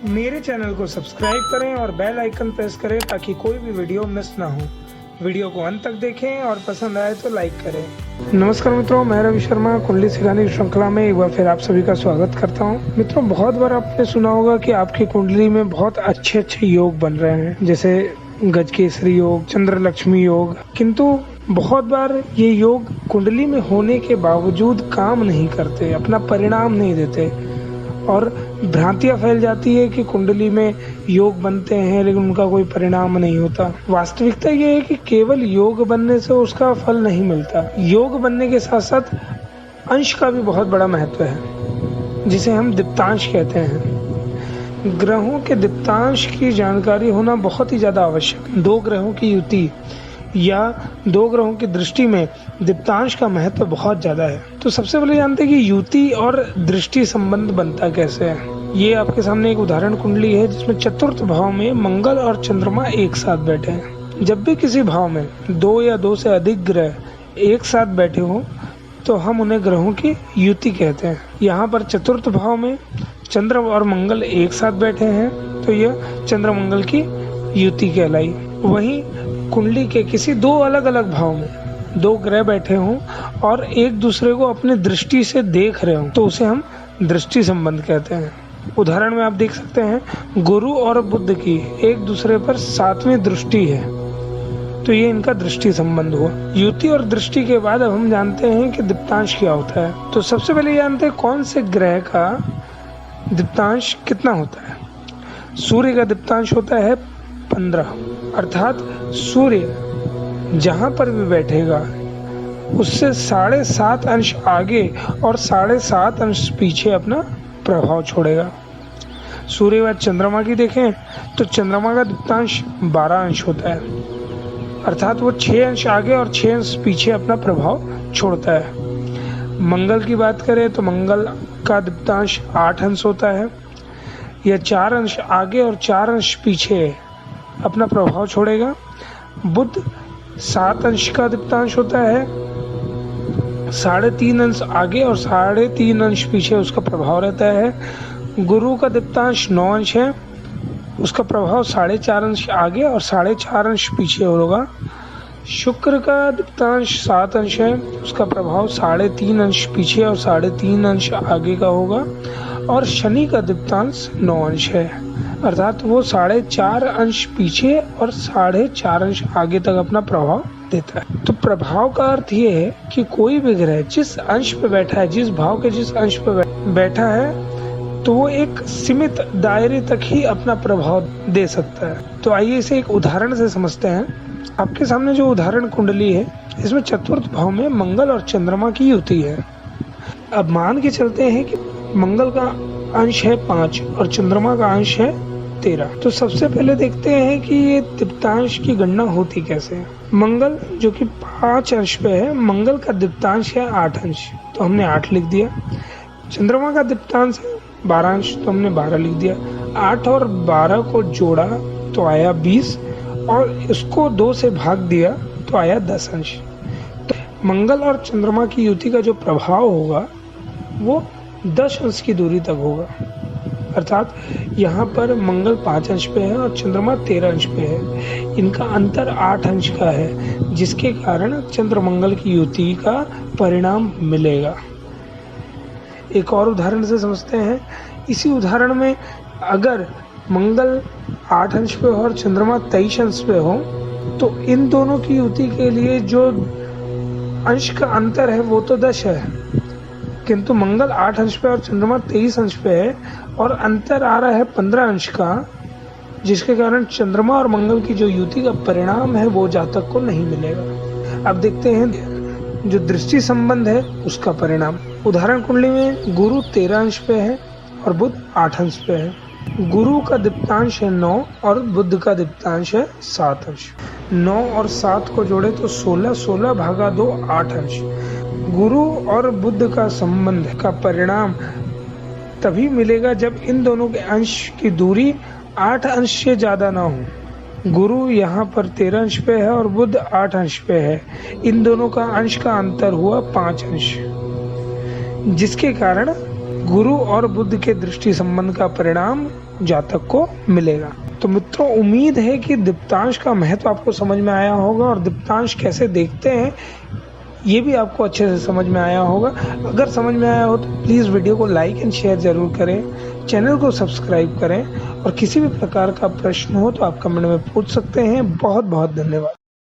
मेरे चैनल को सब्सक्राइब करें और बेल आइकन प्रेस करें ताकि कोई भी वीडियो मिस ना हो। वीडियो को अंत तक देखें और पसंद आए तो लाइक करें। नमस्कार मित्रों, मैं रवि शर्मा कुंडली सिखाने की श्रृंखला में एक बार फिर आप सभी का स्वागत करता हूं। मित्रों, बहुत बार आपने सुना होगा कि आपकी कुंडली में बहुत अच्छे योग बन रहे हैं, जैसे गजकेसरी योग, चंद्र लक्ष्मी योग, किंतु बहुत बार ये योग कुंडली में होने के बावजूद काम नहीं करते, अपना परिणाम नहीं देते और भ्रांतियां फैल जाती है कि कुंडली में योग बनते हैं लेकिन उनका कोई परिणाम नहीं होता। वास्तविकता ये है कि केवल योग बनने से उसका फल नहीं मिलता। योग बनने के साथ साथ अंश का भी बहुत बड़ा महत्व है, जिसे हम दीप्तांश कहते हैं। ग्रहों के दीप्तांश की जानकारी होना बहुत ही ज्यादा आवश्यक है। दो ग्रहों की युति या दो ग्रहों की दृष्टि में दीप्तांश का महत्व बहुत ज्यादा है। तो सबसे पहले जानते हैं कि युति और दृष्टि संबंध बनता कैसे है। ये आपके सामने एक उदाहरण कुंडली है जिसमें चतुर्थ भाव में मंगल और चंद्रमा एक साथ बैठे हैं। जब भी किसी भाव में दो या दो से अधिक ग्रह एक साथ बैठे हो तो हम उन्हें ग्रहों की युति कहते हैं। यहाँ पर चतुर्थ भाव में चंद्र और मंगल एक साथ बैठे हैं तो यह चंद्र मंगल की युति कहलाई। वहीं कुंडली के किसी दो अलग अलग भाव में दो ग्रह बैठे हों और एक दूसरे को अपने दृष्टि से देख रहे हों तो उसे हम दृष्टि संबंध कहते हैं। उदाहरण में आप देख सकते हैं गुरु और बुध की एक दूसरे पर 7वीं दृष्टि है, तो ये इनका दृष्टि संबंध हुआ। युति और दृष्टि के बाद अब हम जानते हैं कि दीप्तांश क्या होता है। तो सबसे पहले जानते हैं कौन से ग्रह का दीप्तांश कितना होता है। सूर्य का दीप्तांश होता है 15, अर्थात सूर्य जहां पर भी बैठेगा उससे 7.5 अंश आगे और 7.5 अंश पीछे अपना प्रभाव छोड़ेगा। सूर्य व चंद्रमा की देखें तो चंद्रमा का दीप्तांश 12 अंश होता है, अर्थात वो 6 अंश आगे और 6 अंश पीछे अपना प्रभाव छोड़ता है। मंगल की बात करें तो मंगल का दीप्तांश 8 अंश होता है, यह 4 अंश आगे और 4 अंश पीछे अपना प्रभाव छोड़ेगा। बुध 7 अंश का दीप्तांश होता है, 3.5 अंश आगे और 3.5 अंश पीछे उसका प्रभाव रहता है। गुरु का दीप्तांश 9 अंश है, उसका प्रभाव 4.5 अंश आगे और 4.5 अंश पीछे होगा। शुक्र का दीप्तांश 7 अंश है, उसका प्रभाव 3.5 अंश पीछे और 3.5 अंश आगे का होगा। और शनि का दीप्तांश 9 अंश है, अर्थात वो 4.5 अंश पीछे और 4.5 अंश आगे तक अपना प्रभाव देता है। तो प्रभाव का अर्थ ये है कि कोई भी ग्रह जिस अंश पे बैठा है, जिस भाव के जिस अंश पे बैठा है, तो वो एक सीमित दायरे तक ही अपना प्रभाव दे सकता है। तो आइए इसे एक उदाहरण से समझते हैं। आपके सामने जो उदाहरण कुंडली है इसमें चतुर्थ भाव में मंगल और चंद्रमा की युति है। अब मान के चलते हैं कि मंगल का अंश है 5 और चंद्रमा का अंश है 13। तो सबसे पहले देखते हैं कि ये दीप्तांश की गणना होती कैसे है। मंगल जो कि 5 अंश पे है, मंगल का दीप्तांश है 8 अंश, तो हमने 8 लिख दिया। चंद्रमा का दीप्तांश है 12 अंश, तो हमने 12 लिख दिया। 8 और 12 को जोड़ा तो आया 20 और इसको 2 से भाग दिया तो आया 10 अंश। तो मंगल और चंद्रमा की युति का जो प्रभाव होगा वो 10 अंश की दूरी तक होगा, अर्थात यहाँ पर मंगल 5 अंश पे है और चंद्रमा 13 अंश पे है। इनका अंतर 8 अंश का है, जिसके कारण चंद्र मंगल की युति का परिणाम मिलेगा। एक और उदाहरण से समझते हैं। इसी उदाहरण में अगर मंगल 8 अंश पे हो और चंद्रमा 23 अंश पे हो तो इन दोनों की युति के लिए जो अंश का अंतर है वो तो 10 है, किंतु मंगल 8 अंश पे और चंद्रमा 23 अंश पे है और अंतर आ रहा है 15 अंश का, जिसके कारण चंद्रमा और मंगल की जो युति का परिणाम है वो जातक को नहीं मिलेगा। अब देखते हैं जो दृष्टि संबंध है उसका परिणाम। उदाहरण कुंडली में गुरु 13 अंश पे है और बुध 8 अंश पे है। गुरु का दीप्तांश है 9 और बुध का दीप्तांश है 7 अंश। 9 और 7 को जोड़े तो 16, 16 भागा 2 8 अंश। गुरु और बुध का संबंध का परिणाम तभी मिलेगा जब इन दोनों के अंश की दूरी 8 अंश से ज्यादा ना हो। गुरु यहाँ पर 13 अंश पे है और बुध 8 अंश पे है। इन दोनों का अंश का अंतर हुआ 5 अंश, जिसके कारण गुरु और बुध के दृष्टि संबंध का परिणाम जातक को मिलेगा। तो मित्रों, उम्मीद है कि दीप्तांश का महत्व आपको समझ में आया होगा और दीप्तांश कैसे देखते हैं ये भी आपको अच्छे से समझ में आया होगा। अगर समझ में आया हो तो प्लीज़ वीडियो को लाइक एंड शेयर ज़रूर करें, चैनल को सब्सक्राइब करें और किसी भी प्रकार का प्रश्न हो तो आप कमेंट में पूछ सकते हैं। बहुत बहुत धन्यवाद।